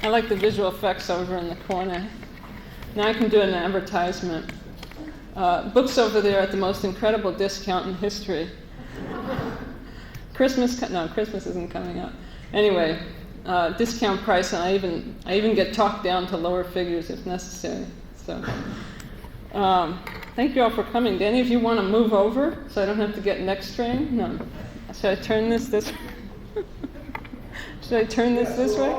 I like the visual effects over in the corner. Now I can do an advertisement. Books over there at the most incredible discount in history. Christmas isn't coming up. Anyway, discount price, and I even get talked down to lower figures if necessary. So, thank you all for coming. Do any of you want to move over so I don't have to get neck strain? No. Should I turn this way? Should I turn this way?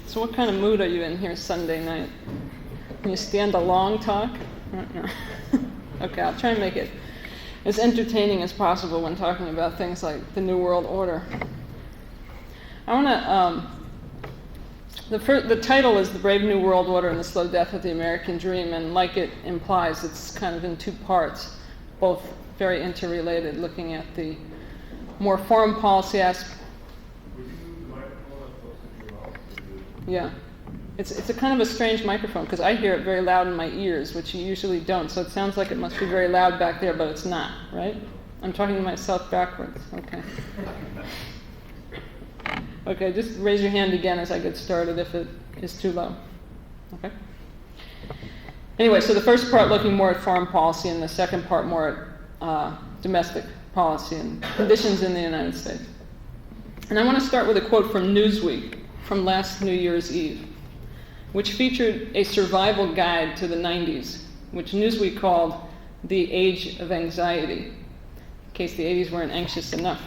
So what kind of mood are you in here Sunday night? Can you stand a long talk? No. Okay, I'll try and make it as entertaining as possible when talking about things like the New World Order. I want to, the title is The Brave New World Order and the Slow Death of the American Dream, and like it implies, it's kind of in two parts, both very interrelated, looking at the more foreign policy aspect. Yeah. It's a kind of a strange microphone because I hear it very loud in my ears, which you usually don't. So it sounds like it must be very loud back there, but it's not, right? I'm talking to myself backwards. Okay. Okay, just raise your hand again as I get started if it is too low. Okay? Anyway, so the first part looking more at foreign policy and the second part more at domestic policy and conditions in the United States. And I want to start with a quote from Newsweek from last New Year's Eve, which featured a survival guide to the 90s, which Newsweek called the Age of Anxiety, in case the 80s weren't anxious enough.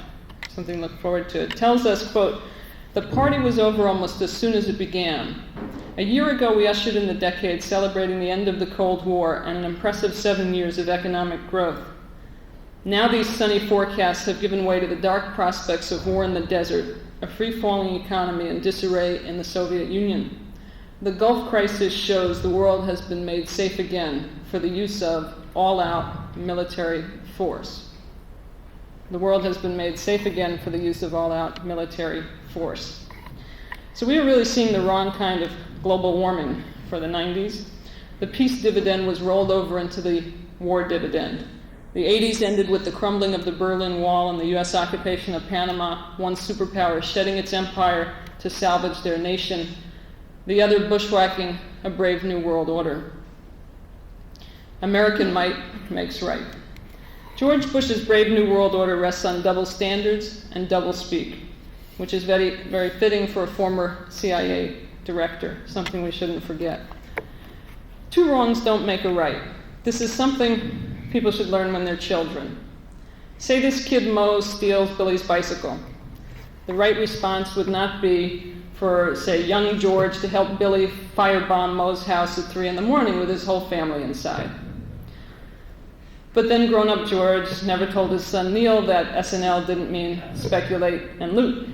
Something to look forward to. It tells us, quote, "The party was over almost as soon as it began. A year ago, we ushered in the decade celebrating the end of the Cold War and an impressive 7 years of economic growth. Now these sunny forecasts have given way to the dark prospects of war in the desert, a free-falling economy, and disarray in the Soviet Union. The Gulf crisis shows the world has been made safe again for the use of all-out military force." The world has been made safe again for the use of all-out military force. So we are really seeing the wrong kind of global warming for the 90s. The peace dividend was rolled over into the war dividend. The 80s ended with the crumbling of the Berlin Wall and the U.S. occupation of Panama, one superpower shedding its empire to salvage their nation, the other bushwhacking a brave new world order. American might makes right. George Bush's brave new world order rests on double standards and double speak, which is very, very fitting for a former CIA director, something we shouldn't forget. Two wrongs don't make a right. This is something people should learn when they're children. Say this kid Mo steals Billy's bicycle. The right response would not be for, say, young George to help Billy firebomb Mo's house at 3 a.m. with his whole family inside. But then grown-up George never told his son Neil that SNL didn't mean speculate and loot.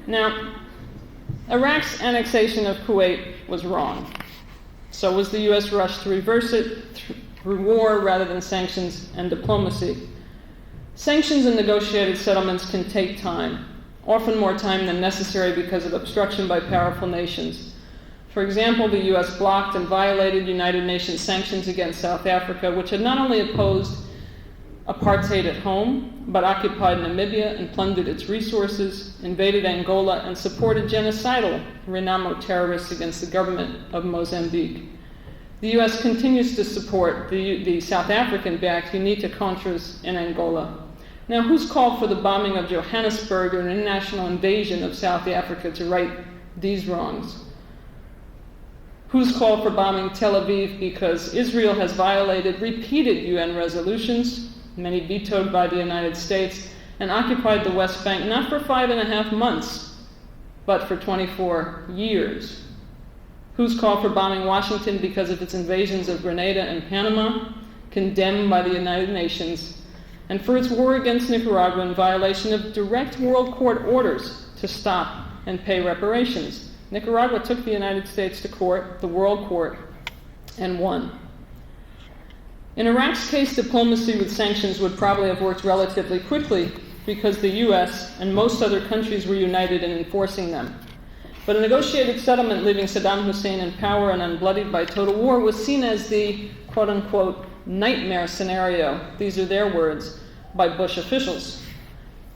Now, Iraq's annexation of Kuwait was wrong. So was the U.S. rush to reverse it through war rather than sanctions and diplomacy. Sanctions and negotiated settlements can take time, often more time than necessary because of obstruction by powerful nations. For example, the U.S. blocked and violated United Nations sanctions against South Africa, which had not only opposed apartheid at home, but occupied Namibia and plundered its resources, invaded Angola, and supported genocidal Renamo terrorists against the government of Mozambique. The U.S. continues to support the South African-backed UNITA Contras in Angola. Now, who's called for the bombing of Johannesburg or an international invasion of South Africa to right these wrongs? Who's called for bombing Tel Aviv because Israel has violated repeated UN resolutions, many vetoed by the United States, and occupied the West Bank not for 5.5 months, but for 24 years? Who's called for bombing Washington because of its invasions of Grenada and Panama, condemned by the United Nations, and for its war against Nicaragua in violation of direct World Court orders to stop and pay reparations? Nicaragua took the United States to court, the World Court, and won. In Iraq's case, diplomacy with sanctions would probably have worked relatively quickly because the US and most other countries were united in enforcing them. But a negotiated settlement leaving Saddam Hussein in power and unbloodied by total war was seen as the quote-unquote nightmare scenario, these are their words, by Bush officials.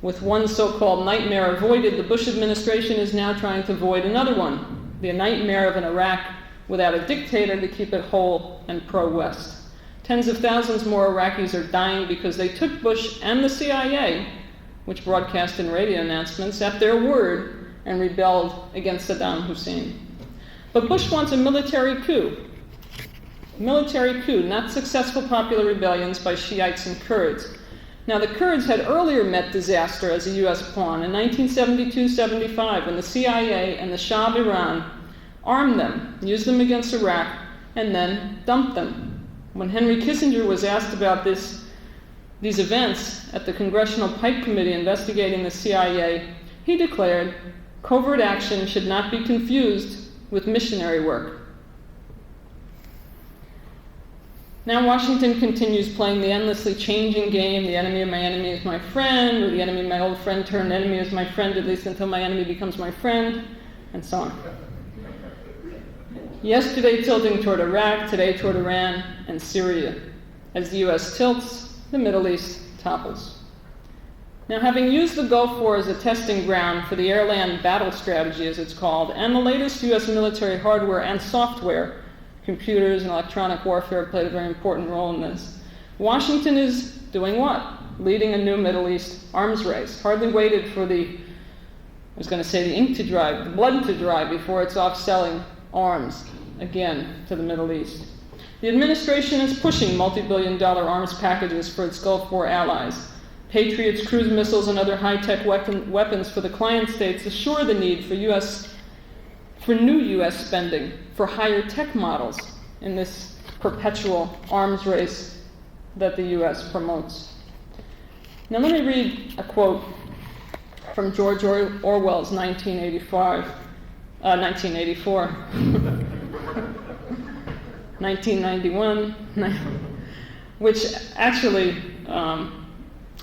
With one so-called nightmare avoided, the Bush administration is now trying to avoid another one, the nightmare of an Iraq without a dictator to keep it whole and pro-West. Tens of thousands more Iraqis are dying because they took Bush and the CIA, which broadcast in radio announcements, at their word and rebelled against Saddam Hussein. But Bush wants a military coup. Military coup, not successful popular rebellions by Shiites and Kurds. Now, the Kurds had earlier met disaster as a U.S. pawn in 1972-75 when the CIA and the Shah of Iran armed them, used them against Iraq, and then dumped them. When Henry Kissinger was asked about these events at the Congressional Pike Committee investigating the CIA, he declared, "Covert action should not be confused with missionary work." Now Washington continues playing the endlessly changing game, the enemy of my enemy is my friend, or the enemy of my old friend turned enemy is my friend, at least until my enemy becomes my friend, and so on. Yesterday tilting toward Iraq, today toward Iran and Syria. As the U.S. tilts, the Middle East topples. Now, having used the Gulf War as a testing ground for the air-land battle strategy, as it's called, and the latest U.S. military hardware and software, computers and electronic warfare played a very important role in this. Washington is doing what? Leading a new Middle East arms race. Hardly waited for the ink to dry, the blood to dry before it's off selling arms again to the Middle East. The administration is pushing multi-billion-dollar arms packages for its Gulf War allies. Patriots, cruise missiles, and other high-tech weapons for the client states assure the need for new U.S. spending for higher tech models in this perpetual arms race that the U.S. promotes. Now let me read a quote from George Orwell's 1984, 1991, which actually I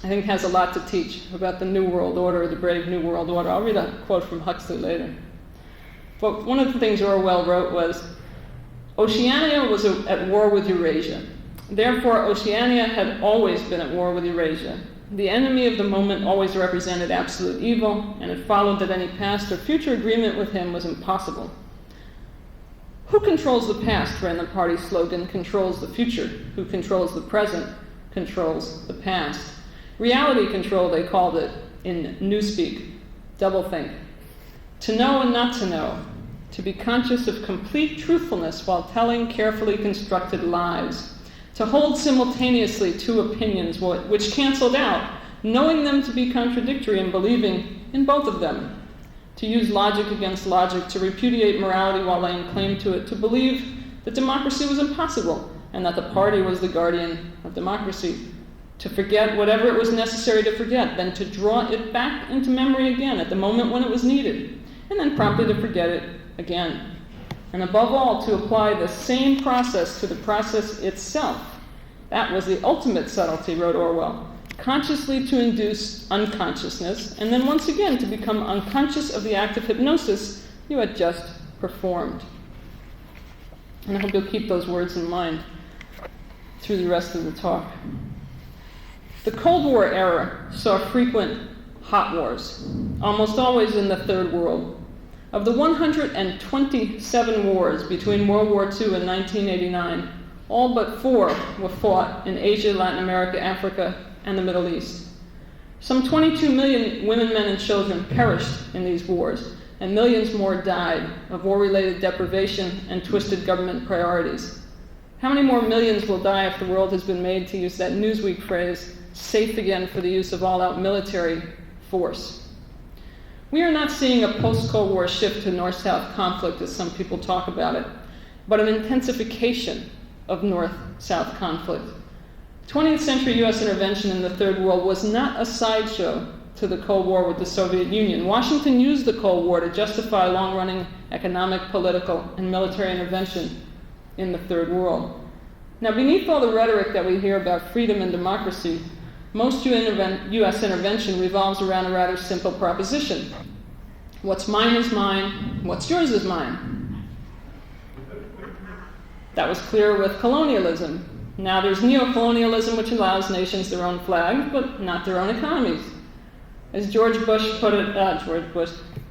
think has a lot to teach about the New World Order, the brave New World Order. I'll read a quote from Huxley later. But one of the things Orwell wrote was, Oceania was at war with Eurasia. Therefore, Oceania had always been at war with Eurasia. The enemy of the moment always represented absolute evil, and it followed that any past or future agreement with him was impossible. Who controls the past, ran the party's slogan, controls the future. Who controls the present, controls the past. Reality control, they called it in Newspeak. Doublethink. To know and not to know. To be conscious of complete truthfulness while telling carefully constructed lies. To hold simultaneously two opinions which canceled out, knowing them to be contradictory and believing in both of them. To use logic against logic, to repudiate morality while laying claim to it, to believe that democracy was impossible and that the party was the guardian of democracy. To forget whatever it was necessary to forget, then to draw it back into memory again at the moment when it was needed, and then promptly to forget it again. And above all, to apply the same process to the process itself. That was the ultimate subtlety, wrote Orwell. Consciously to induce unconsciousness, and then once again to become unconscious of the act of hypnosis you had just performed. And I hope you'll keep those words in mind through the rest of the talk. The Cold War era saw frequent hot wars, almost always in the Third World. Of the 127 wars between World War II and 1989, all but 4 were fought in Asia, Latin America, Africa, and the Middle East. Some 22 million women, men, and children perished in these wars, and millions more died of war-related deprivation and twisted government priorities. How many more millions will die if the world has been made, to use that Newsweek phrase, safe again for the use of all-out military force? We are not seeing a post-Cold War shift to North-South conflict, as some people talk about it, but an intensification of North-South conflict. 20th century U.S. intervention in the Third World was not a sideshow to the Cold War with the Soviet Union. Washington used the Cold War to justify long-running economic, political, and military intervention in the Third World. Now, beneath all the rhetoric that we hear about freedom and democracy, most U.S. intervention revolves around a rather simple proposition. What's mine is mine, what's yours is mine. That was clear with colonialism. Now there's neocolonialism, which allows nations their own flag, but not their own economies. As George Bush put it,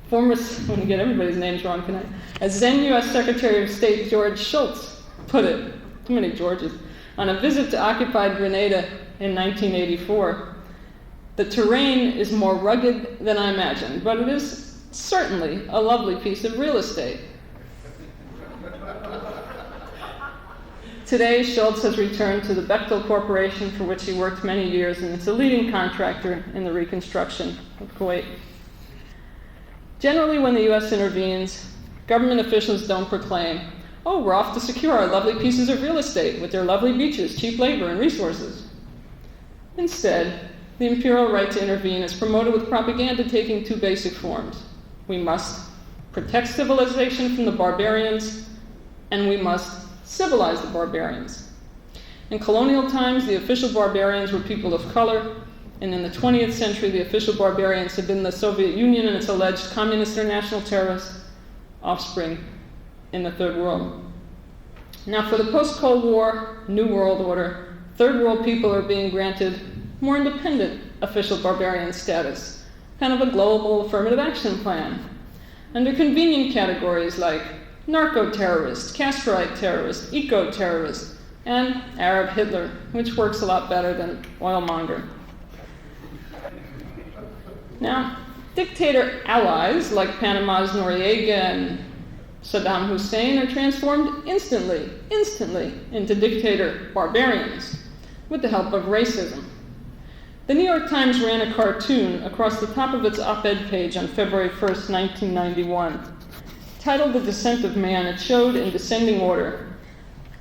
former, when you get everybody's names wrong tonight, as then U.S. Secretary of State George Shultz put it, too many Georges, on a visit to occupied Grenada in 1984, the terrain is more rugged than I imagined, but it is certainly a lovely piece of real estate. Today, Shultz has returned to the Bechtel Corporation, for which he worked many years, and it's a leading contractor in the reconstruction of Kuwait. Generally, when the U.S. intervenes, government officials don't proclaim, "Oh, we're off to secure our lovely pieces of real estate with their lovely beaches, cheap labor, and resources." Instead, the imperial right to intervene is promoted with propaganda taking two basic forms. We must protect civilization from the barbarians, and we must civilize the barbarians. In colonial times, the official barbarians were people of color, and in the 20th century, the official barbarians had been the Soviet Union and its alleged communist international terrorist offspring in the Third World. Now, for the post-Cold War New World Order, Third World people are being granted more independent official barbarian status, kind of a global affirmative action plan, under convenient categories like narco-terrorist, Castroite terrorist, eco-terrorist, and Arab Hitler, which works a lot better than oilmonger. Now, dictator allies like Panama's Noriega and Saddam Hussein are transformed instantly into dictator barbarians with the help of racism. The New York Times ran a cartoon across the top of its op-ed page on February 1st, 1991. Titled The Descent of Man, it showed in descending order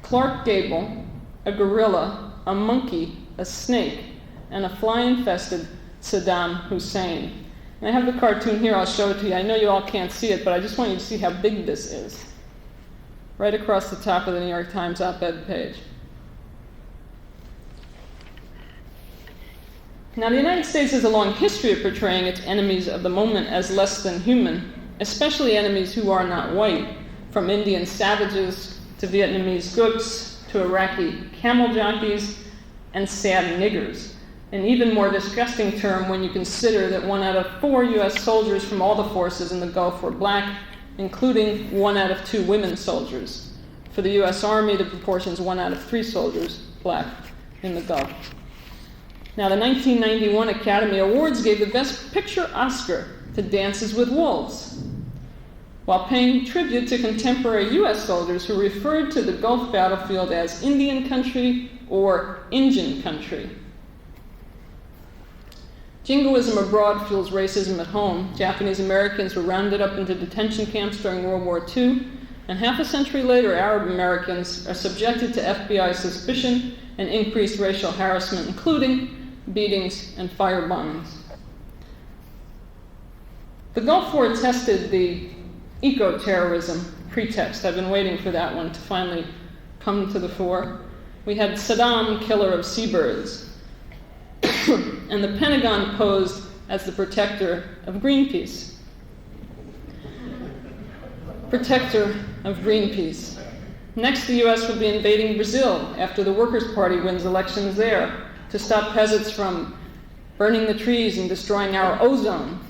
Clark Gable, a gorilla, a monkey, a snake, and a fly-infested Saddam Hussein. And I have the cartoon here, I'll show it to you. I know you all can't see it, but I just want you to see how big this is. Right across the top of the New York Times op-ed page. Now, the United States has a long history of portraying its enemies of the moment as less than human, especially enemies who are not white, from Indian savages to Vietnamese gooks to Iraqi camel jockeys and sad niggers. An even more disgusting term when you consider that 1 out of 4 U.S. soldiers from all the forces in the Gulf were black, including 1 out of 2 women soldiers. For the U.S. Army, the proportion is 1 out of 3 soldiers black in the Gulf. Now, the 1991 Academy Awards gave the Best Picture Oscar to Dances with Wolves, while paying tribute to contemporary U.S. soldiers who referred to the Gulf battlefield as Indian country or Injun country. Jingoism abroad fuels racism at home. Japanese Americans were rounded up into detention camps during World War II, and half a century later, Arab Americans are subjected to FBI suspicion and increased racial harassment, including beatings and firebombings. The Gulf War tested the eco-terrorism pretext. I've been waiting for that one to finally come to the fore. We had Saddam, killer of seabirds, and the Pentagon posed as the protector of Greenpeace. Protector of Greenpeace. Next, the U.S. will be invading Brazil after the Workers' Party wins elections there to stop peasants from burning the trees and destroying our ozone.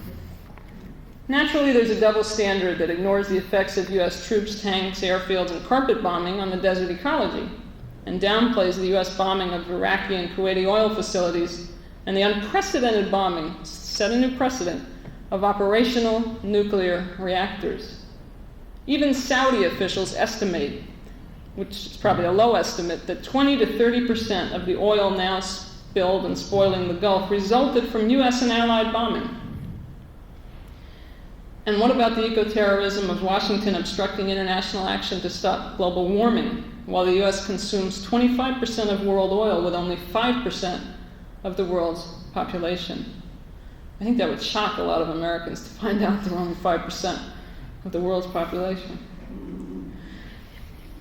Naturally, there's a double standard that ignores the effects of U.S. troops, tanks, airfields, and carpet bombing on the desert ecology, and downplays the U.S. bombing of Iraqi and Kuwaiti oil facilities and the unprecedented bombing, set a new precedent, of operational nuclear reactors. Even Saudi officials estimate, which is probably a low estimate, that 20 to 30% of the oil now spilled and spoiling the Gulf resulted from U.S. and Allied bombing. And what about the eco-terrorism of Washington obstructing international action to stop global warming, while the U.S. consumes 25% of world oil with only 5% of the world's population? I think that would shock a lot of Americans to find out they're only 5% of the world's population.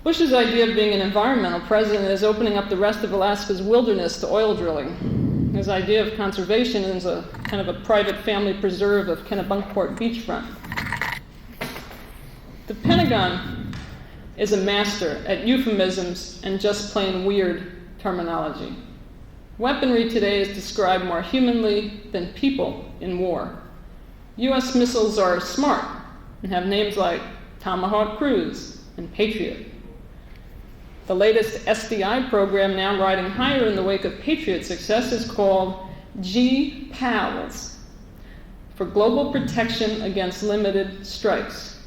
Bush's idea of being an environmental president is opening up the rest of Alaska's wilderness to oil drilling. His idea of conservation is a kind of a private family preserve of Kennebunkport beachfront. The Pentagon is a master at euphemisms and just plain weird terminology. Weaponry today is described more humanly than people in war. U.S. missiles are smart and have names like Tomahawk Cruise and Patriot. The latest SDI program, now riding higher in the wake of Patriot success, is called GPALS, for Global Protection Against Limited Strikes.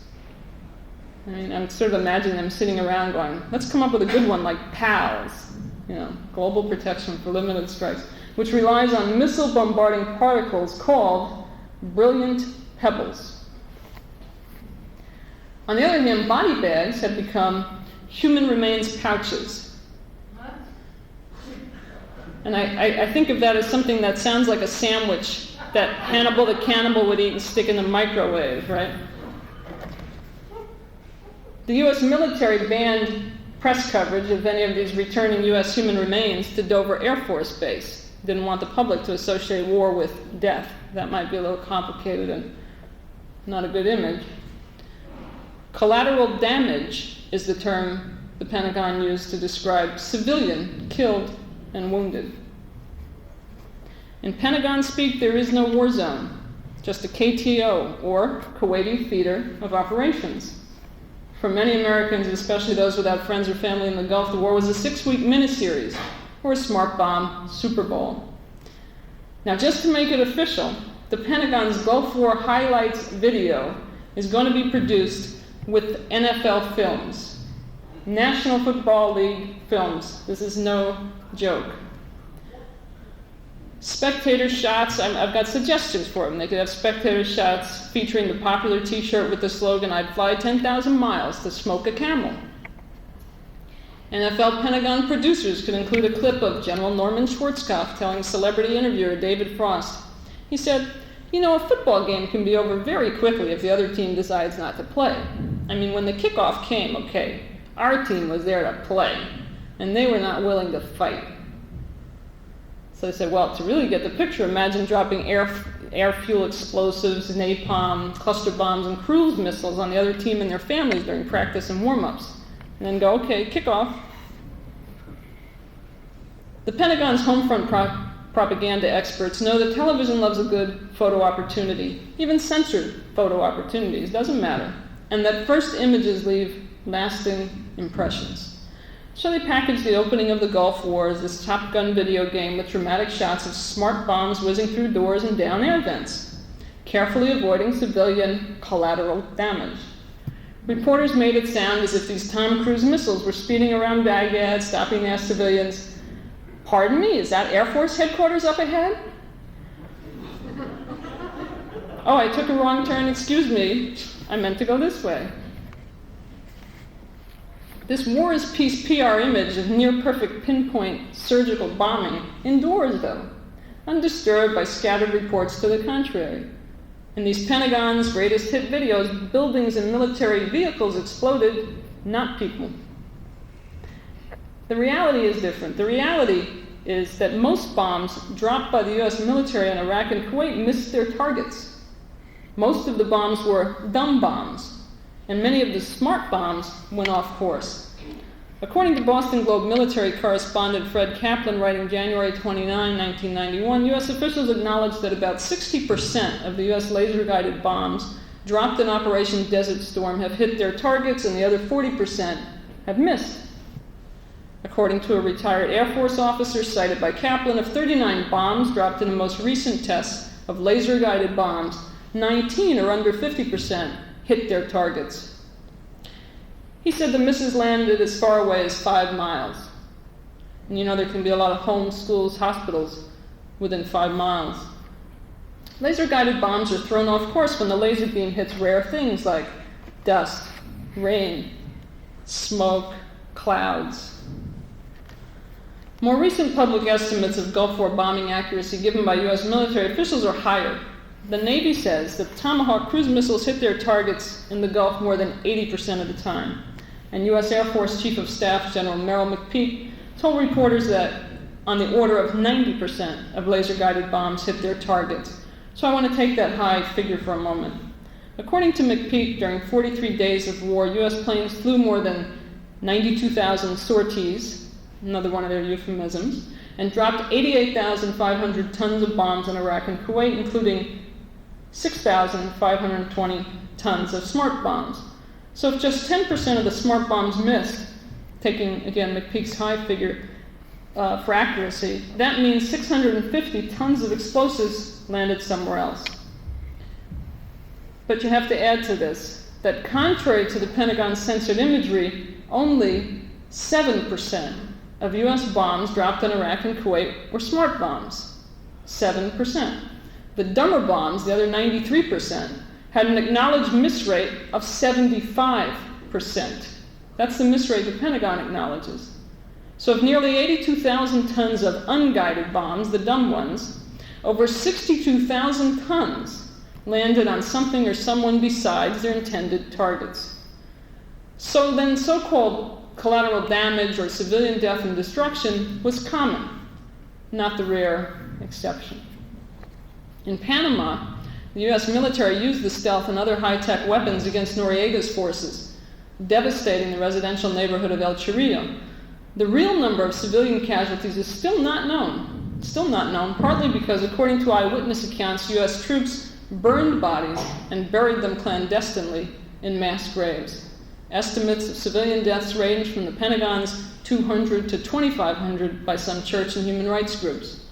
I mean, I'm sort of imagining them sitting around going, let's come up with a good one like PALS, Global Protection for Limited Strikes, which relies on missile bombarding particles called brilliant pebbles. On the other hand, body bags have become human remains pouches. And I think of that as something that sounds like a sandwich that Hannibal the cannibal would eat and stick in the microwave, right? The U.S. military banned press coverage of any of these returning U.S. human remains to Dover Air Force Base. Didn't want the public to associate war with death. That might be a little complicated and not a good image. Collateral damage is the term the Pentagon used to describe civilian killed and wounded. In Pentagon speak, there is no war zone, just a KTO, or Kuwaiti Theater of Operations. For many Americans, especially those without friends or family in the Gulf, the war was a 6-week miniseries, or a smart bomb Super Bowl. Now, just to make it official, the Pentagon's Gulf War highlights video is going to be produced with NFL films, National Football League films. This is no joke. Spectator shots, I've got suggestions for them. They could have spectator shots featuring the popular t-shirt with the slogan, "I'd fly 10,000 miles to smoke a camel." NFL Pentagon producers could include a clip of General Norman Schwarzkopf telling celebrity interviewer David Frost. He said, a football game can be over very quickly if the other team decides not to play. I mean, when the kickoff came, okay, our team was there to play, and they were not willing to fight. So they said, well, to really get the picture, imagine dropping air fuel explosives, napalm, cluster bombs, and cruise missiles on the other team and their families during practice and warm-ups. And then go, okay, kickoff. The Pentagon's homefront propaganda experts know that television loves a good photo opportunity, even censored photo opportunities, doesn't matter, and that first images leave lasting impressions. So they packaged the opening of the Gulf War as this Top Gun video game with dramatic shots of smart bombs whizzing through doors and down air vents, carefully avoiding civilian collateral damage. Reporters made it sound as if these Tom Cruise missiles were speeding around Baghdad, stopping to ask civilians, "Pardon me, is that Air Force headquarters up ahead?" "Oh, I took a wrong turn, excuse me. I meant to go this way." This war is peace PR image of near-perfect pinpoint surgical bombing endures, though, undisturbed by scattered reports to the contrary. In these Pentagon's greatest hit videos, buildings and military vehicles exploded, not people. The reality is different. The reality is that most bombs dropped by the U.S. military in Iraq and Kuwait missed their targets. Most of the bombs were dumb bombs, and many of the smart bombs went off course. According to Boston Globe military correspondent Fred Kaplan, writing January 29, 1991, U.S. officials acknowledged that about 60% of the U.S. laser-guided bombs dropped in Operation Desert Storm have hit their targets, and the other 40% have missed. According to a retired Air Force officer cited by Kaplan, of 39 bombs dropped in the most recent tests of laser-guided bombs, 19, or under 50%, hit their targets. He said the missiles landed as far away as 5 miles. And there can be a lot of homes, schools, hospitals within 5 miles. Laser-guided bombs are thrown off course when the laser beam hits rare things like dust, rain, smoke, clouds. More recent public estimates of Gulf War bombing accuracy given by U.S. military officials are higher. The Navy says that Tomahawk cruise missiles hit their targets in the Gulf more than 80% of the time. And U.S. Air Force Chief of Staff General Merrill McPeak told reporters that on the order of 90% of laser-guided bombs hit their targets. So I want to take that high figure for a moment. According to McPeak, during 43 days of war, U.S. planes flew more than 92,000 sorties, another one of their euphemisms, and dropped 88,500 tons of bombs in Iraq and Kuwait, including 6,520 tons of smart bombs. So if just 10% of the smart bombs missed, taking, again, McPeak's high figure for accuracy, that means 650 tons of explosives landed somewhere else. But you have to add to this that contrary to the Pentagon's censored imagery, only 7% of U.S. bombs dropped in Iraq and Kuwait were smart bombs. 7%. The dumber bombs, the other 93%, had an acknowledged miss rate of 75%. That's the miss rate the Pentagon acknowledges. So of nearly 82,000 tons of unguided bombs, the dumb ones, over 62,000 tons landed on something or someone besides their intended targets. So then so-called collateral damage or civilian death and destruction was common, not the rare exception. In Panama, the U.S. military used the stealth and other high-tech weapons against Noriega's forces, devastating the residential neighborhood of El Chorrillo. The real number of civilian casualties is still not known, partly because, according to eyewitness accounts, U.S. troops burned bodies and buried them clandestinely in mass graves. Estimates of civilian deaths range from the Pentagon's 200 to 2,500 by some church and human rights groups.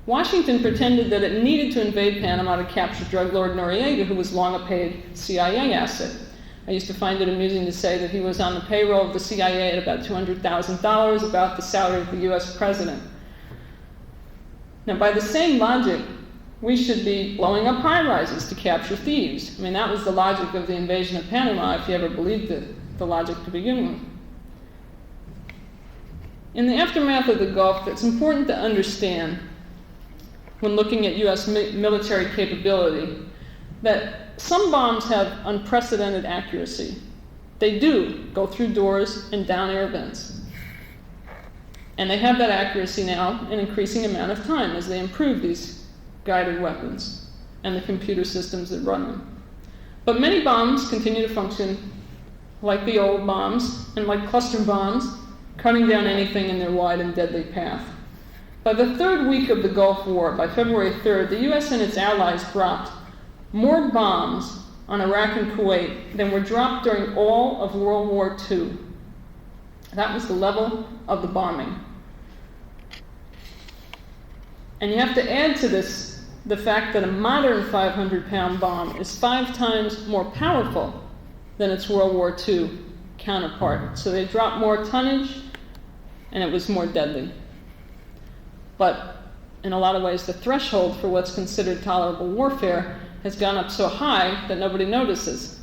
Washington pretended that it needed to invade Panama to capture drug lord Noriega, who was long a paid CIA asset. I used to find it amusing to say that he was on the payroll of the CIA at about $200,000, about the salary of the U.S. president. Now, by the same logic, we should be blowing up high-rises to capture thieves. I mean, that was the logic of the invasion of Panama, if you ever believed the logic to begin with. In the aftermath of the Gulf, it's important to understand, when looking at U.S. military capability, that some bombs have unprecedented accuracy. They do go through doors and down air vents. And they have that accuracy now an increasing amount of time as they improve these guided weapons and the computer systems that run them. But many bombs continue to function like the old bombs and like cluster bombs, cutting down anything in their wide and deadly path. By the third week of the Gulf War, by February 3rd, the U.S. and its allies dropped more bombs on Iraq and Kuwait than were dropped during all of World War II. That was the level of the bombing. And you have to add to this the fact that a modern 500-pound bomb is 5 times more powerful than its World War II counterpart. So they dropped more tonnage, and it was more deadly. But in a lot of ways, the threshold for what's considered tolerable warfare has gone up so high that nobody notices.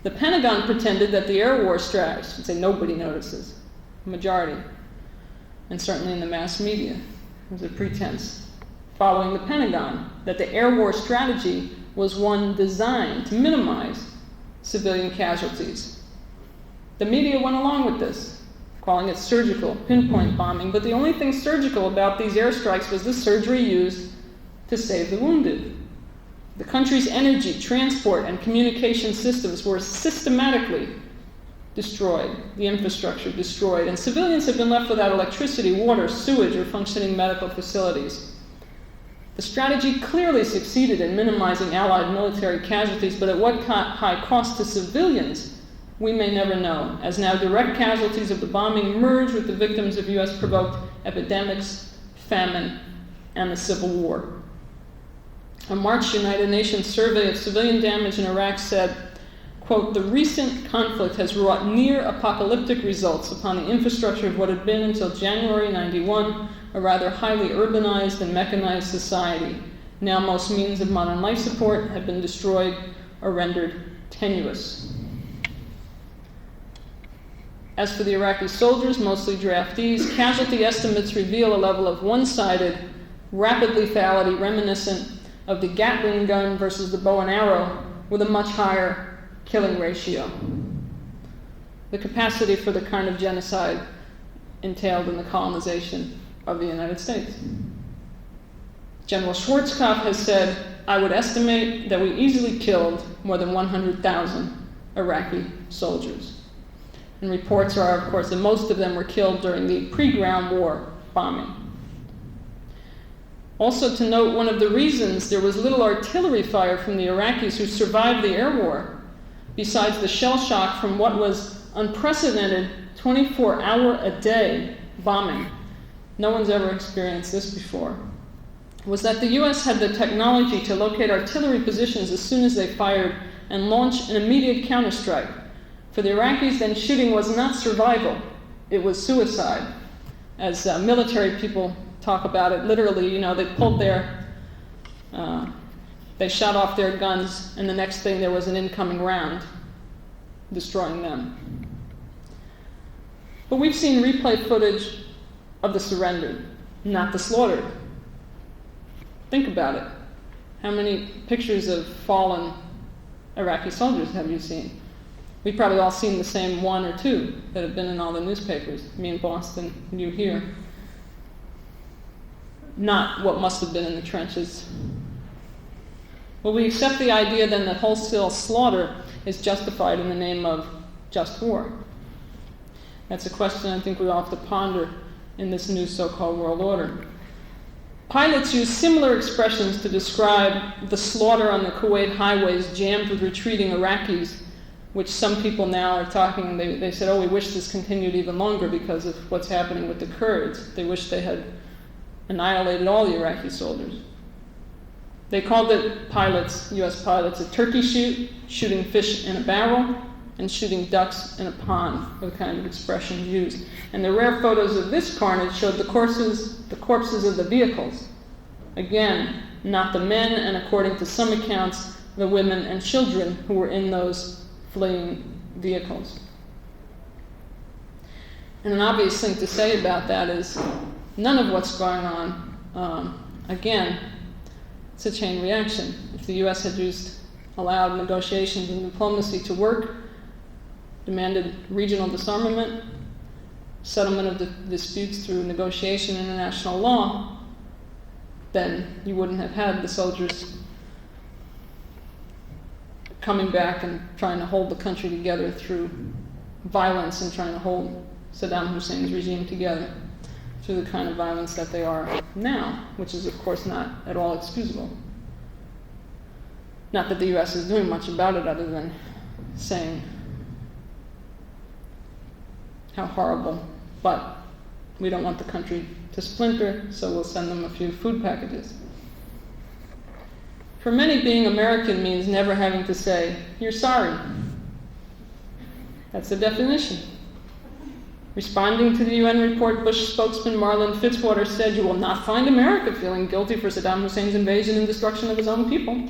The Pentagon pretended that the air war strategy, I should say nobody notices, majority, and certainly in the mass media, was a pretense following the Pentagon, that the air war strategy was one designed to minimize civilian casualties. The media went along with this, calling it surgical, pinpoint bombing, but the only thing surgical about these airstrikes was the surgery used to save the wounded. The country's energy, transport, and communication systems were systematically destroyed, the infrastructure destroyed, and civilians have been left without electricity, water, sewage, or functioning medical facilities. The strategy clearly succeeded in minimizing Allied military casualties, but at what high cost to civilians, we may never know, as now direct casualties of the bombing merge with the victims of U.S.-provoked epidemics, famine, and the Civil War. A March United Nations survey of civilian damage in Iraq said, quote, "The recent conflict has wrought near-apocalyptic results upon the infrastructure of what had been until January 91, a rather highly urbanized and mechanized society. Now most means of modern life support have been destroyed or rendered tenuous." As for the Iraqi soldiers, mostly draftees, casualty estimates reveal a level of one-sided, rapid lethality reminiscent of the Gatling gun versus the bow and arrow, with a much higher killing ratio. the capacity for the kind of genocide entailed in the colonization of the United States. General Schwarzkopf has said, "I would estimate that we easily killed more than 100,000 Iraqi soldiers." And reports are, of course, that most of them were killed during the pre-ground war bombing. Also to note, one of the reasons there was little artillery fire from the Iraqis who survived the air war, besides the shell shock from what was unprecedented 24-hour-a-day bombing, no one's ever experienced this before, was that the US had the technology to locate artillery positions as soon as they fired and launch an immediate counterstrike. For the Iraqis, then shooting was not survival, it was suicide. As military people talk about it, literally, they pulled they shot off their guns, and the next thing there was an incoming round, destroying them. But we've seen replay footage of the surrendered, not the slaughtered. Think about it. How many pictures of fallen Iraqi soldiers have you seen? We've probably all seen the same one or two that have been in all the newspapers. Me in Boston, you here. Not what must have been in the trenches. Well, we accept the idea then that wholesale slaughter is justified in the name of just war. That's a question I think we all have to ponder in this new so-called world order. Pilots use similar expressions to describe the slaughter on the Kuwait highways jammed with retreating Iraqis, which some people now are talking, they said, oh, we wish this continued even longer because of what's happening with the Kurds. They wish they had annihilated all the Iraqi soldiers. They called it, pilots, US pilots, a turkey shoot, shooting fish in a barrel, and shooting ducks in a pond were the kind of expressions used. And the rare photos of this carnage showed the corpses of the vehicles. Again, not the men, and according to some accounts, the women and children who were in those fleeing vehicles. And an obvious thing to say about that is none of what's going on, again, it's a chain reaction. If the US had allowed negotiations and diplomacy to work, demanded regional disarmament, settlement of the disputes through negotiation and international law, then you wouldn't have had the soldiers coming back and trying to hold the country together through violence and trying to hold Saddam Hussein's regime together through the kind of violence that they are now, which is, of course, not at all excusable. Not that the US is doing much about it other than saying how horrible, but we don't want the country to splinter, so we'll send them a few food packages. For many, being American means never having to say, you're sorry. That's the definition. Responding to the UN report, Bush spokesman Marlin Fitzwater said, you will not find America feeling guilty for Saddam Hussein's invasion and destruction of his own people.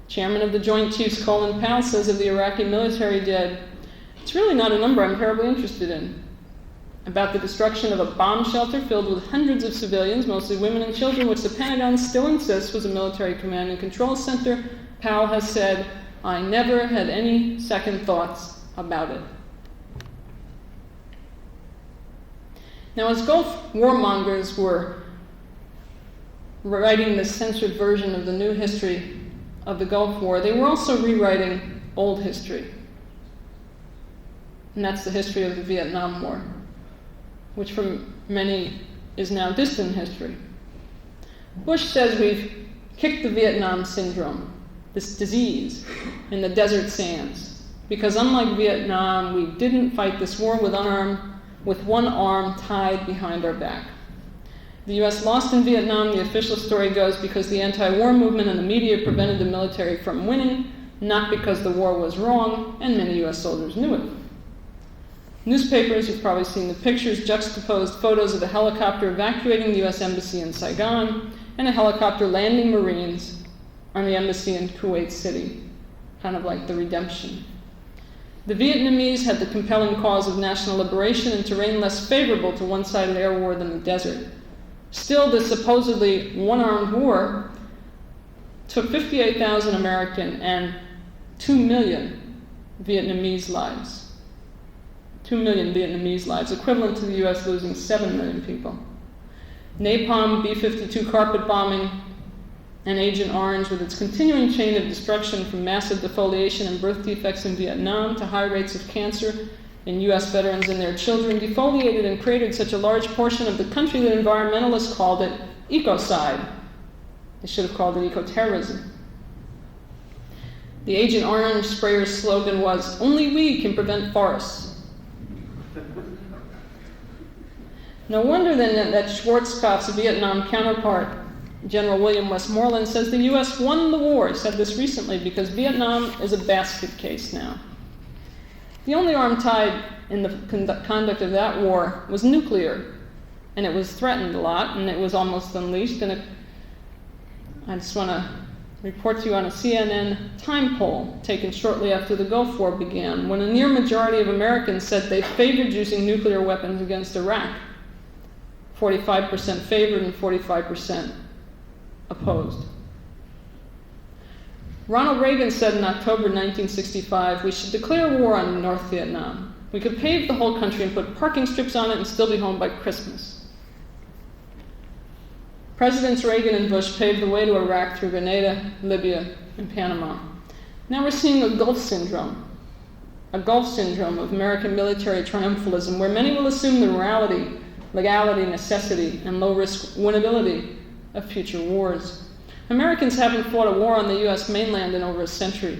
Chairman of the Joint Chiefs Colin Powell says of the Iraqi military dead, it's really not a number I'm terribly interested in. About the destruction of a bomb shelter filled with hundreds of civilians, mostly women and children, which the Pentagon still insists was a military command and control center, Powell has said, I never had any second thoughts about it. Now, as Gulf warmongers were writing this censored version of the new history of the Gulf War, they were also rewriting old history. And that's the history of the Vietnam War, which for many is now distant history. Bush says we've kicked the Vietnam syndrome, this disease, in the desert sands, because unlike Vietnam, we didn't fight this war with one arm tied behind our back. The US lost in Vietnam, the official story goes, because the anti-war movement and the media prevented the military from winning, not because the war was wrong, and many US soldiers knew it. Newspapers, you've probably seen the pictures, juxtaposed photos of a helicopter evacuating the US Embassy in Saigon and a helicopter landing Marines on the embassy in Kuwait City, kind of like the redemption. The Vietnamese had the compelling cause of national liberation in terrain less favorable to one-sided air war than the desert. Still, the supposedly one-armed war took 58,000 American and 2 million Vietnamese lives. 2 million Vietnamese lives, equivalent to the US losing 7 million people. Napalm, B-52 carpet bombing, and Agent Orange, with its continuing chain of destruction from massive defoliation and birth defects in Vietnam to high rates of cancer in US veterans and their children, defoliated and cratered such a large portion of the country that environmentalists called it ecocide. They should have called it ecoterrorism. The Agent Orange sprayer's slogan was, "Only we can prevent forests." No wonder then that Schwarzkopf's Vietnam counterpart, General William Westmoreland, says the US won the war. He said this recently because Vietnam is a basket case now. The only arm tied in the conduct of that war was nuclear, and it was threatened a lot, and it was almost unleashed. And I just want to report to you on a CNN time poll taken shortly after the Gulf War began, when a near majority of Americans said they favored using nuclear weapons against Iraq. 45% favored and 45% opposed. Ronald Reagan said in October 1965, "We should declare war on North Vietnam. We could pave the whole country and put parking strips on it and still be home by Christmas." Presidents Reagan and Bush paved the way to Iraq through Grenada, Libya, and Panama. Now we're seeing a Gulf syndrome of American military triumphalism, where many will assume the morality, legality, necessity, and low-risk winnability of future wars. Americans haven't fought a war on the US mainland in over a century.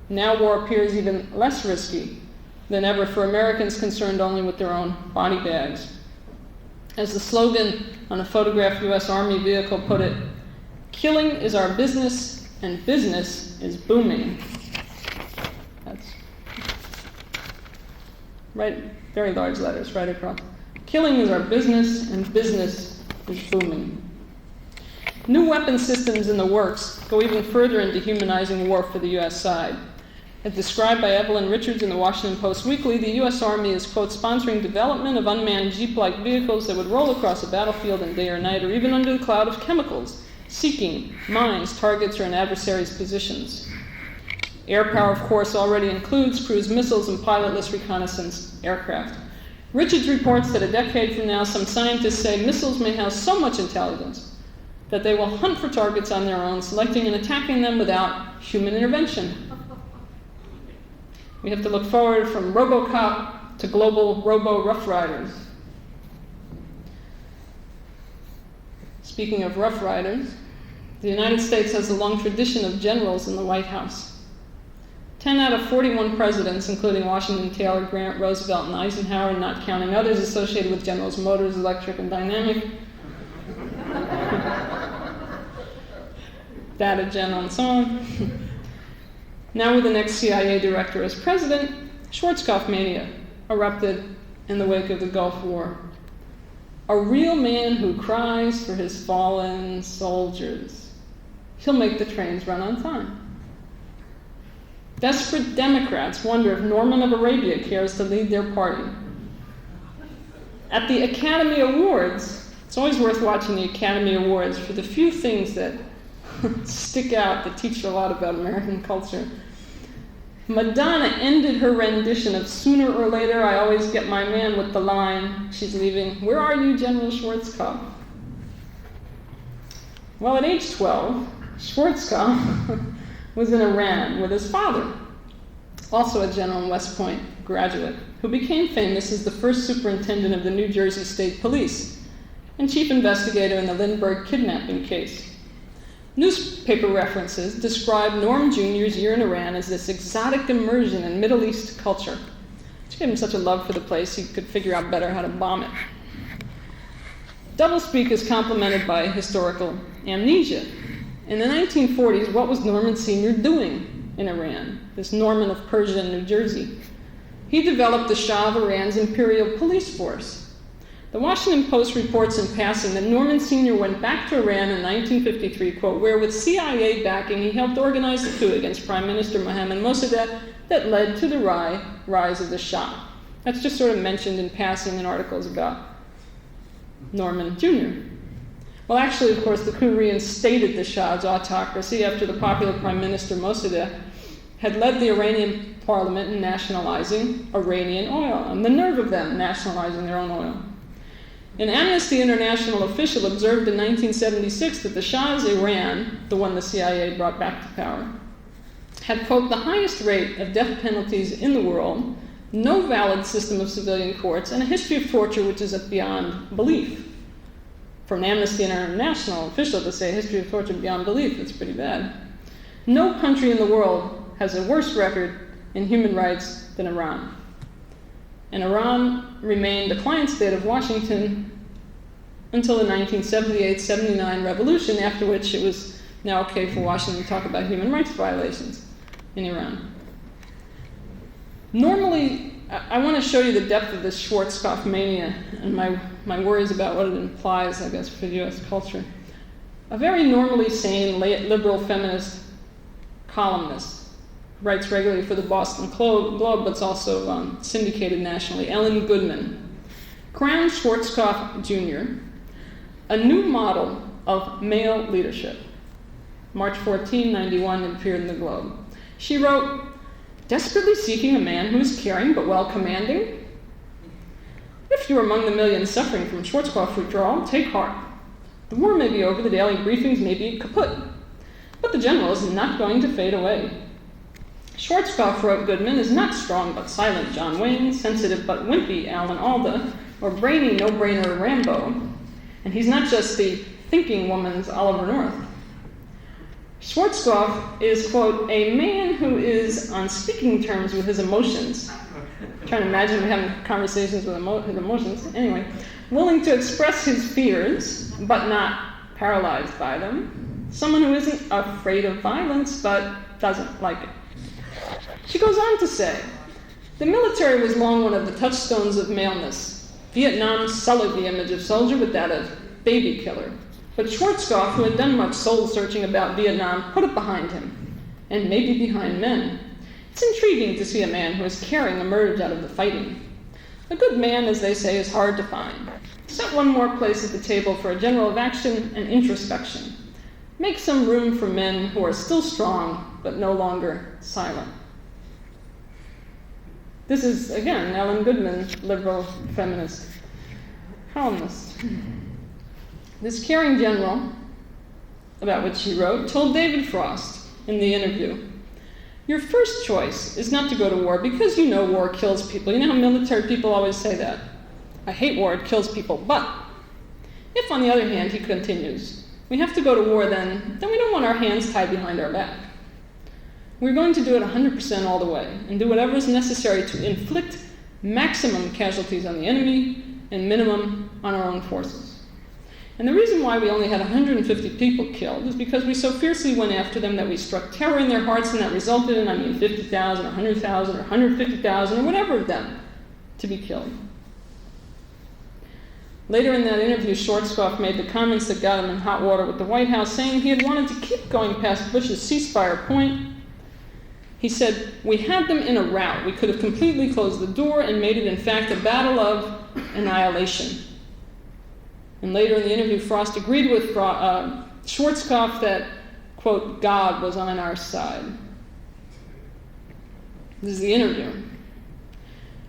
Now war appears even less risky than ever for Americans concerned only with their own body bags. As the slogan on a photographed US Army vehicle put it, "Killing is our business, and business is booming." That's right, very large letters right across. Killing is our business, and business is booming. New weapon systems in the works go even further in dehumanizing war for the US side. As described by Evelyn Richards in the Washington Post Weekly, the US Army is, quote, "sponsoring development of unmanned Jeep-like vehicles that would roll across a battlefield in day or night, or even under the cloud of chemicals, seeking mines, targets, or an adversary's positions." Air power, of course, already includes cruise missiles and pilotless reconnaissance aircraft. Richards reports that a decade from now, some scientists say missiles may house so much intelligence that they will hunt for targets on their own, selecting and attacking them without human intervention. We have to look forward from RoboCop to global robo-rough riders. Speaking of rough riders, the United States has a long tradition of generals in the White House. 10 out of 41 presidents, including Washington, Taylor, Grant, Roosevelt, and Eisenhower, not counting others associated with General Motors, Electric, and Dynamic, Data General, and so on. Now with the next CIA director as president, Schwarzkopf mania erupted in the wake of the Gulf War. A real man who cries for his fallen soldiers. He'll make the trains run on time. Desperate Democrats wonder if Norman of Arabia cares to lead their party. At the Academy Awards, it's always worth watching the Academy Awards for the few things that stick out, that teach you a lot about American culture. Madonna ended her rendition of "Sooner or Later, I Always Get My Man" with the line, she's leaving, "Where are you, General Schwarzkopf?" Well, at age 12, Schwarzkopf was in Iran with his father, also a General West Point graduate, who became famous as the first superintendent of the New Jersey State Police and chief investigator in the Lindbergh kidnapping case. Newspaper references describe Norm Jr.'s year in Iran as this exotic immersion in Middle East culture, which gave him such a love for the place he could figure out better how to bomb it. Doublespeak is complemented by historical amnesia. In the 1940s, what was Norman Sr. doing in Iran, this Norman of Persia and New Jersey? He developed the Shah of Iran's imperial police force. The Washington Post reports in passing that Norman Sr. went back to Iran in 1953, quote, where with CIA backing he helped organize the coup against Prime Minister Mohammad Mossadegh that led to the rise of the Shah. That's just sort of mentioned in passing in articles about Norman Jr. Well, actually, of course, the coup reinstated the Shah's autocracy after the popular Prime Minister Mossadegh had led the Iranian parliament in nationalizing Iranian oil, and the nerve of them nationalizing their own oil. An Amnesty International official observed in 1976 that the Shah's Iran, the one the CIA brought back to power, had, quote, the highest rate of death penalties in the world, no valid system of civilian courts, and a history of torture which is beyond belief. For an Amnesty International official to say a history of torture beyond belief, it's pretty bad. No country in the world has a worse record in human rights than Iran. And Iran remained a client state of Washington until the 1978-79 revolution, after which it was now okay for Washington to talk about human rights violations in Iran. Normally, I want to show you the depth of this Schwarzkopf mania and my worries about what it implies, I guess, for U.S. culture. A very normally sane, liberal feminist columnist writes regularly for the Boston Globe, but it's also syndicated nationally, Ellen Goodman, crowned Schwarzkopf Jr. a new model of male leadership. March 14, 91, it appeared in the Globe. She wrote, desperately seeking a man who is caring but well commanding? If you're among the millions suffering from Schwarzkopf withdrawal, take heart. The war may be over, the daily briefings may be kaput, but the general is not going to fade away. Schwarzkopf, wrote Goodman, is not strong but silent John Wayne, sensitive but wimpy Alan Alda, or brainy no-brainer Rambo, and he's not just the thinking woman's Oliver North. Schwarzkopf is, quote, a man who is on speaking terms with his emotions. I'm trying to imagine him having conversations with his emotions. Anyway, willing to express his fears, but not paralyzed by them. Someone who isn't afraid of violence, but doesn't like it. She goes on to say, the military was long one of the touchstones of maleness. Vietnam sullied the image of soldier with that of baby killer. But Schwarzkopf, who had done much soul-searching about Vietnam, put it behind him, and maybe behind men. It's intriguing to see a man who is caring emerge out of the fighting. A good man, as they say, is hard to find. Set one more place at the table for a general of action and introspection. Make some room for men who are still strong, but no longer silent. This is, again, Ellen Goodman, liberal feminist columnist. This caring general, about which she wrote, told David Frost in the interview, your first choice is not to go to war because you know war kills people. You know how military people always say that. I hate war, it kills people. But if, on the other hand, he continues, we have to go to war then we don't want our hands tied behind our back. We're going to do it 100% all the way and do whatever is necessary to inflict maximum casualties on the enemy and minimum on our own forces. And the reason why we only had 150 people killed is because we so fiercely went after them that we struck terror in their hearts, and that resulted in, 50,000, 100,000, or 150,000, or whatever of them to be killed. Later in that interview, Schwarzkopf made the comments that got him in hot water with the White House, saying he had wanted to keep going past Bush's ceasefire point. He said, we had them in a rout. We could have completely closed the door and made it, in fact, a battle of annihilation. And later in the interview, Frost agreed with Schwarzkopf that, quote, God was on our side. This is the interview.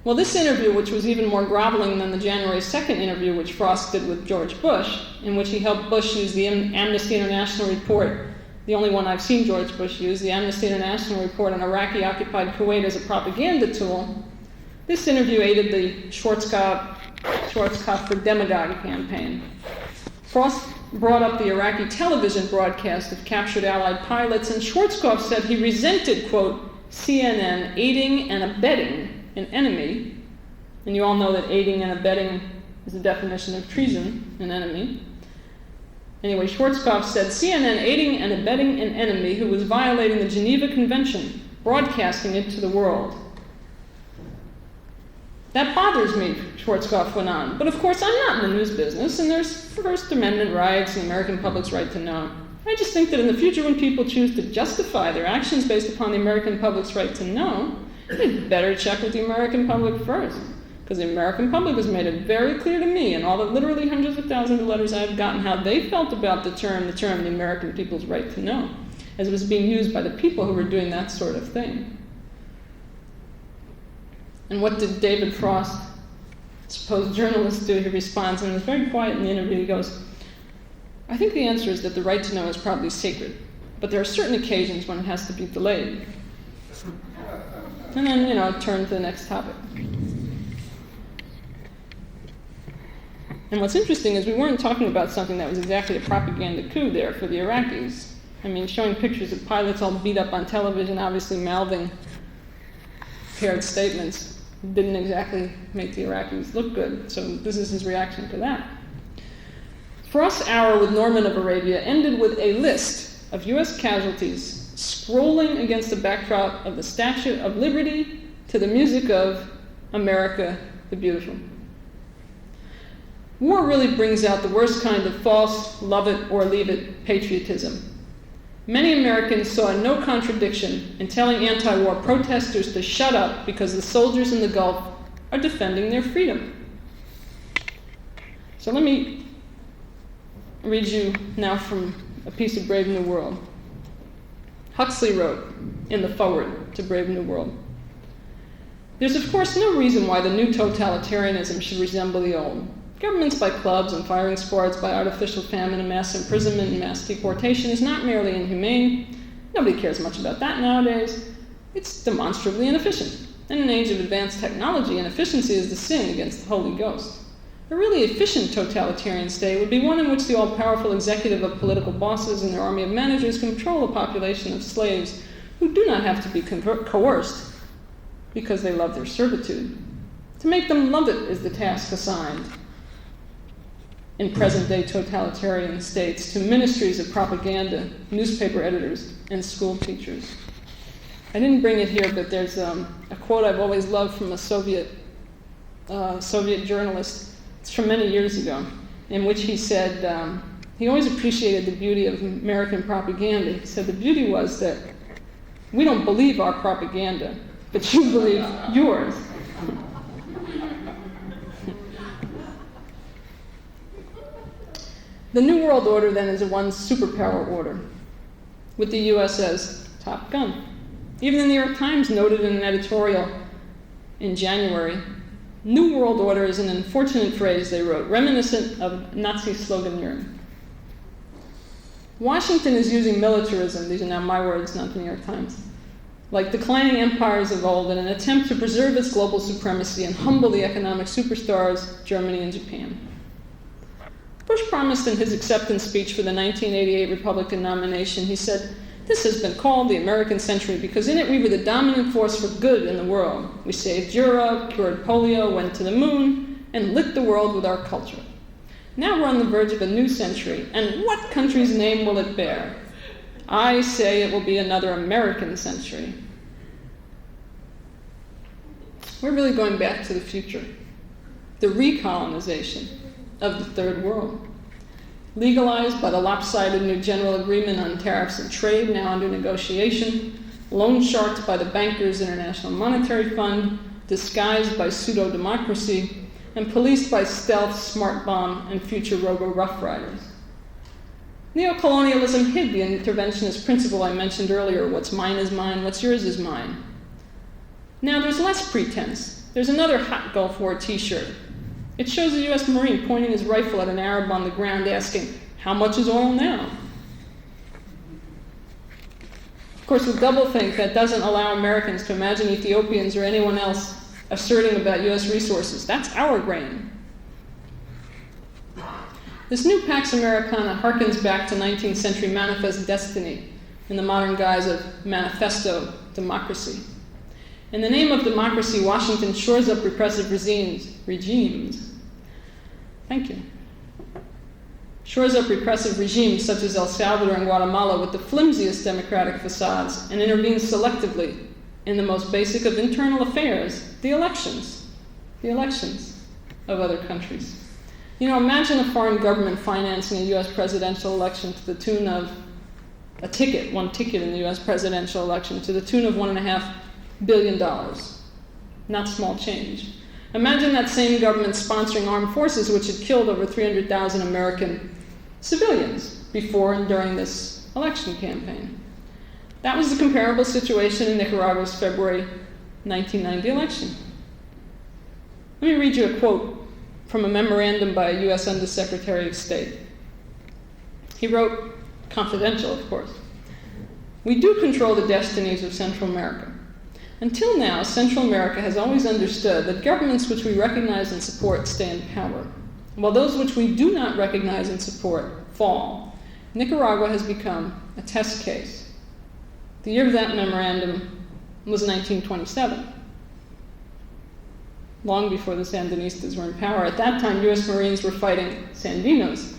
Well, this interview, which was even more groveling than the January 2nd interview, which Frost did with George Bush, in which he helped Bush use the Amnesty International report, the only one I've seen George Bush use, the Amnesty International report on Iraqi-occupied Kuwait as a propaganda tool, this interview aided the Schwarzkopf for Demagogue campaign. Frost brought up the Iraqi television broadcast of captured Allied pilots, and Schwarzkopf said he resented, quote, CNN aiding and abetting an enemy, and you all know that aiding and abetting is the definition of treason, an enemy. Anyway, Schwarzkopf said CNN aiding and abetting an enemy who was violating the Geneva Convention, broadcasting it to the world. That bothers me, Schwarzkopf went on. But of course, I'm not in the news business, and there's First Amendment rights and the American public's right to know. I just think that in the future, when people choose to justify their actions based upon the American public's right to know, they'd better check with the American public first. Because the American public has made it very clear to me, and all the literally hundreds of thousands of letters I've gotten, how they felt about the term, the American people's right to know. as it was being used by the people who were doing that sort of thing. And what did David Frost, supposed journalist, do? He responds, and he's very quiet in the interview. He goes, I think the answer is that the right to know is probably sacred, but there are certain occasions when it has to be delayed. And then, turn to the next topic. And what's interesting is we weren't talking about something that was exactly a propaganda coup there for the Iraqis. I mean, showing pictures of pilots all beat up on television, obviously mouthing paired statements, didn't exactly make the Iraqis look good. So this is his reaction to that. Frost's hour with Norman of Arabia ended with a list of U.S. casualties scrolling against the backdrop of the Statue of Liberty to the music of America the Beautiful. War really brings out the worst kind of false, love it or leave it patriotism. Many Americans saw no contradiction in telling anti-war protesters to shut up because the soldiers in the Gulf are defending their freedom. So let me read you now from a piece of Brave New World. Huxley wrote in the foreword to Brave New World, "There's of course no reason why the new totalitarianism should resemble the old. Governments by clubs and firing squads by artificial famine and mass imprisonment and mass deportation is not merely inhumane. Nobody cares much about that nowadays. It's demonstrably inefficient. In an age of advanced technology, inefficiency is the sin against the Holy Ghost. A really efficient totalitarian state would be one in which the all-powerful executive of political bosses and their army of managers control a population of slaves who do not have to be coerced because they love their servitude. To make them love it is the task assigned in present-day totalitarian states to ministries of propaganda, newspaper editors, and school teachers." I didn't bring it here, but there's a quote I've always loved from a Soviet journalist. It's from many years ago, in which he said he always appreciated the beauty of American propaganda. He said the beauty was that we don't believe our propaganda, but you believe yours. The New World Order, then, is a one superpower order, with the U.S. as top gun. Even the New York Times noted in an editorial in January, "New World Order is an unfortunate phrase," they wrote, "reminiscent of Nazi sloganeering." Washington is using militarism, these are now my words, not the New York Times, like declining empires of old in an attempt to preserve its global supremacy and humble the economic superstars, Germany and Japan. Bush promised in his acceptance speech for the 1988 Republican nomination, he said, "This has been called the American century because in it we were the dominant force for good in the world. We saved Europe, cured polio, went to the moon, and lit the world with our culture. Now we're on the verge of a new century, and what country's name will it bear? I say it will be another American century." We're really going back to the future, the recolonization of the Third World, legalized by the lopsided new general agreement on tariffs and trade, now under negotiation, loan sharked by the Bankers International Monetary Fund, disguised by pseudo-democracy, and policed by stealth, smart bomb, and future robo-rough riders. Neocolonialism hid the interventionist principle I mentioned earlier: what's mine is mine, what's yours is mine. Now there's less pretense. There's another hot Gulf War t-shirt. It shows a U.S. Marine pointing his rifle at an Arab on the ground asking, "How much is oil now?" Of course, with doublethink, that doesn't allow Americans to imagine Ethiopians or anyone else asserting about U.S. resources. That's our grain. This new Pax Americana harkens back to 19th century manifest destiny in the modern guise of manifesto democracy. In the name of democracy, Washington shores up repressive regimes. Thank you. Shores up repressive regimes such as El Salvador and Guatemala with the flimsiest democratic facades and intervenes selectively in the most basic of internal affairs, the elections of other countries. Imagine a foreign government financing a U.S. presidential election to the tune of one ticket in the U.S. presidential election to the tune of $1.5 billion. Not small change. Imagine that same government sponsoring armed forces which had killed over 300,000 American civilians before and during this election campaign. That was the comparable situation in Nicaragua's February 1990 election. Let me read you a quote from a memorandum by a U.S. Undersecretary of State. He wrote, confidential, of course, "We do control the destinies of Central America. Until now, Central America has always understood that governments which we recognize and support stay in power, while those which we do not recognize and support fall. Nicaragua has become a test case." The year of that memorandum was 1927, long before the Sandinistas were in power. At that time, U.S. Marines were fighting Sandinos,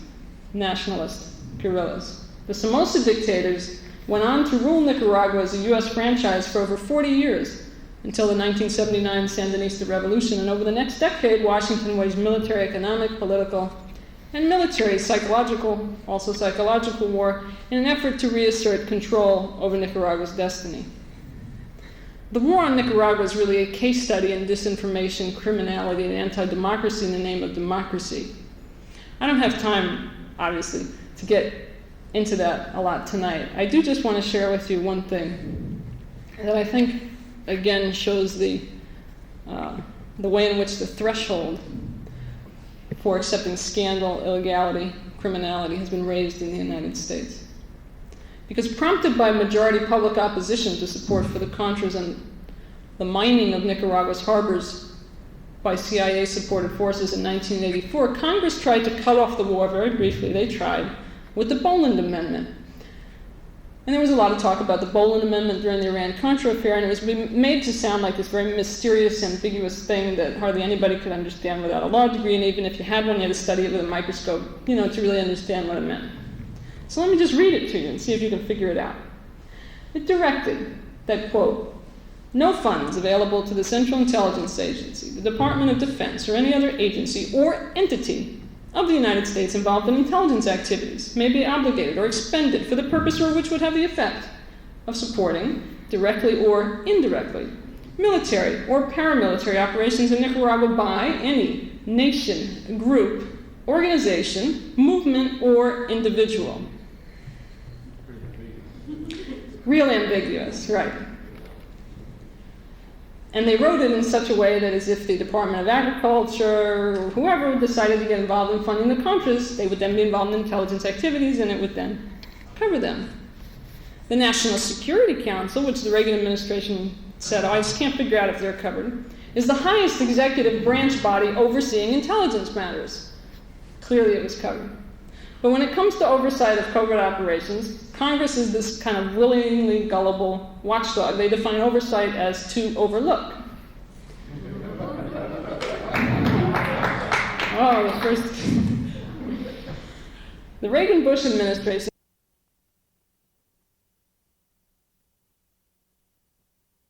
nationalist guerrillas. The Somoza dictators went on to rule Nicaragua as a U.S. franchise for over 40 years, until the 1979 Sandinista Revolution, and over the next decade, Washington waged military, economic, political, and military, also psychological war in an effort to reassert control over Nicaragua's destiny. The war on Nicaragua is really a case study in disinformation, criminality, and anti-democracy in the name of democracy. I don't have time, obviously, to get into that a lot tonight. I do just want to share with you one thing that I think, again, shows the way in which the threshold for accepting scandal, illegality, criminality has been raised in the United States. Because prompted by majority public opposition to support for the Contras and the mining of Nicaragua's harbors by CIA-supported forces in 1984, Congress tried to cut off the war very briefly. They tried with the Boland Amendment. And there was a lot of talk about the Boland Amendment during the Iran-Contra affair, and it was made to sound like this very mysterious, ambiguous thing that hardly anybody could understand without a law degree, and even if you had one, you had to study it with a microscope, to really understand what it meant. So let me just read it to you and see if you can figure it out. It directed that, quote, "No funds available to the Central Intelligence Agency, the Department of Defense, or any other agency or entity of the United States involved in intelligence activities may be obligated or expended for the purpose or which would have the effect of supporting, directly or indirectly, military or paramilitary operations in Nicaragua by any nation, group, organization, movement, or individual." Real ambiguous, right. And they wrote it in such a way that as if the Department of Agriculture or whoever decided to get involved in funding the Contras, they would then be involved in intelligence activities and it would then cover them. The National Security Council, which the Reagan administration said, I just can't figure out if they're covered, is the highest executive branch body overseeing intelligence matters. Clearly it was covered. But when it comes to oversight of covert operations, Congress is this kind of willingly gullible watchdog. They define oversight as to overlook. The Reagan-Bush administration